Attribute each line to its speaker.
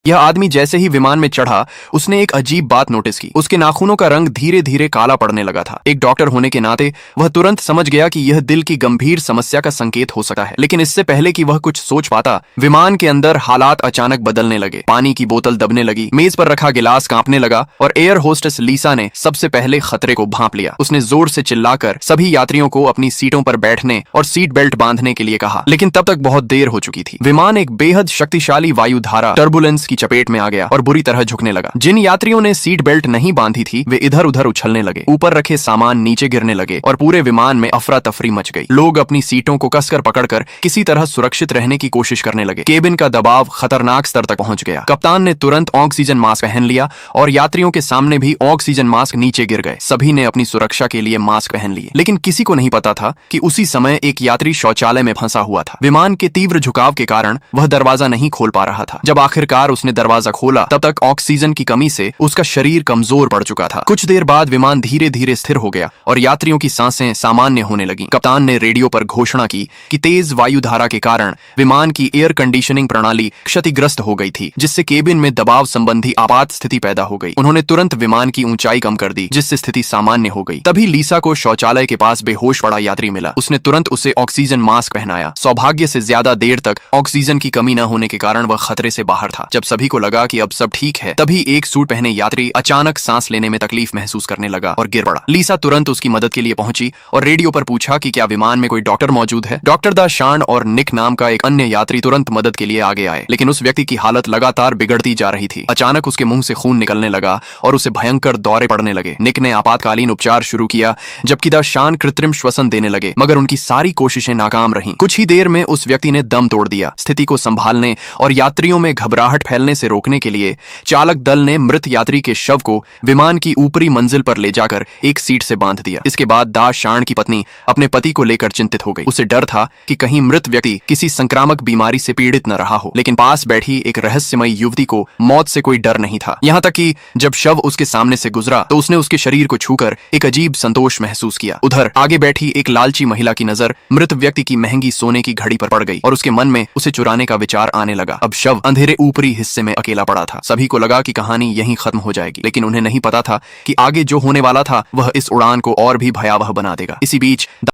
Speaker 1: यह आदमी जैसे ही विमान में चढ़ा, उसने एक अजीब बात नोटिस की। उसके नाखूनों का रंग धीरे धीरे काला पड़ने लगा था। एक डॉक्टर होने के नाते वह तुरंत समझ गया कि यह दिल की गंभीर समस्या का संकेत हो सकता है। लेकिन इससे पहले कि वह कुछ सोच पाता, विमान के अंदर हालात अचानक बदलने लगे। पानी की बोतल दबने लगी, मेज पर रखा गिलास कांपने लगा और एयर होस्टेस लीसा ने सबसे पहले खतरे को भांप लिया। उसने जोर से चिल्लाकर सभी यात्रियों को अपनी सीटों पर बैठने और सीट बेल्ट बांधने के लिए कहा। लेकिन तब तक बहुत देर हो चुकी थी। विमान एक बेहद शक्तिशाली वायुधारा टर्बुलेंस की चपेट में आ गया और बुरी तरह झुकने लगा। जिन यात्रियों ने सीट बेल्ट नहीं बांधी थी, वे इधर उधर उछलने लगे। ऊपर रखे सामान नीचे गिरने लगे और पूरे विमान में अफरा तफरी मच गई। लोग अपनी सीटों को कसकर पकड़कर किसी तरह सुरक्षित रहने की कोशिश करने लगे। केबिन का दबाव खतरनाक स्तर तक पहुंच गया। कप्तान ने तुरंत ऑक्सीजन मास्क पहन लिया और यात्रियों के सामने भी ऑक्सीजन मास्क नीचे गिर गए। सभी ने अपनी सुरक्षा के लिए मास्क पहन लिए, लेकिन किसी को नहीं पता था कि उसी समय एक यात्री शौचालय में फंसा हुआ था। विमान के तीव्र झुकाव के कारण वह दरवाजा नहीं खोल पा रहा था। जब आखिरकार उसने दरवाजा खोला, तब तक ऑक्सीजन की कमी से उसका शरीर कमजोर पड़ चुका था। कुछ देर बाद विमान धीरे धीरे स्थिर हो गया और यात्रियों की सांसें सामान्य होने लगी। कप्तान ने रेडियो पर घोषणा की कि तेज वायुधारा के कारण विमान की एयर कंडीशनिंग प्रणाली क्षतिग्रस्त हो गई थी, जिससे केबिन में दबाव संबंधी आपात स्थिति पैदा हो गई। उन्होंने तुरंत विमान की ऊंचाई कम कर दी, जिससे स्थिति सामान्य हो गई। तभी लीसा को शौचालय के पास बेहोश पड़ा यात्री मिला। उसने तुरंत उसे ऑक्सीजन मास्क पहनाया। सौभाग्य से ज्यादा देर तक ऑक्सीजन की कमी न होने के कारण वह खतरे से बाहर था। जब सभी को लगा कि अब सब ठीक है, तभी एक सूट पहने यात्री अचानक सांस लेने में तकलीफ महसूस करने लगा और गिर पड़ा। लीसा तुरंत उसकी मदद के लिए पहुंची और रेडियो पर पूछा कि क्या विमान में कोई डॉक्टर मौजूद है। डॉक्टर दा शान और निक नाम का एक अन्य यात्री तुरंत मदद के लिए आगे आए, लेकिन उस व्यक्ति की हालत लगातार बिगड़ती जा रही थी। अचानक उसके मुंह से खून निकलने लगा और उसे भयंकर दौरे पड़ने लगे। निक ने आपातकालीन उपचार शुरू किया, जबकि दा शान कृत्रिम श्वसन देने लगे, मगर उनकी सारी कोशिशें नाकाम रहीं। कुछ ही देर में उस व्यक्ति ने दम तोड़ दिया। स्थिति को संभालने और यात्रियों में घबराहट फैलने से रोकने के लिए चालक दल ने मृत यात्री के शव को विमान की ऊपरी मंजिल पर ले जाकर एक सीट से बांध दिया। इसके बाद दा शान की पत्नी अपने पति को लेकर चिंतित हो गई। उसे डर था कि कहीं मृत व्यक्ति किसी संक्रामक बीमारी से पीड़ित न रहा हो, लेकिन पास बैठी एक रहस्यमयी युवती को मौत से कोई डर नहीं था। यहाँ तक कि जब शव उसके सामने से गुजरा तो उसने उसके शरीर को छूकर एक अजीब संतोष महसूस किया। उधर आगे बैठी एक लालची महिला की नजर मृत व्यक्ति की महंगी सोने की घड़ी पर पड़ गई और उसके मन में उसे चुराने का विचार आने लगा। अब शव अंधेरे ऊपरी हिस्से में अकेला पड़ा था। सभी को लगा कि कहानी यहीं खत्म हो जाएगी, लेकिन उन्हें नहीं पता था कि आगे जो होने वाला था वह इस उड़ान को और भी भयावह बना देगा। इसी बीच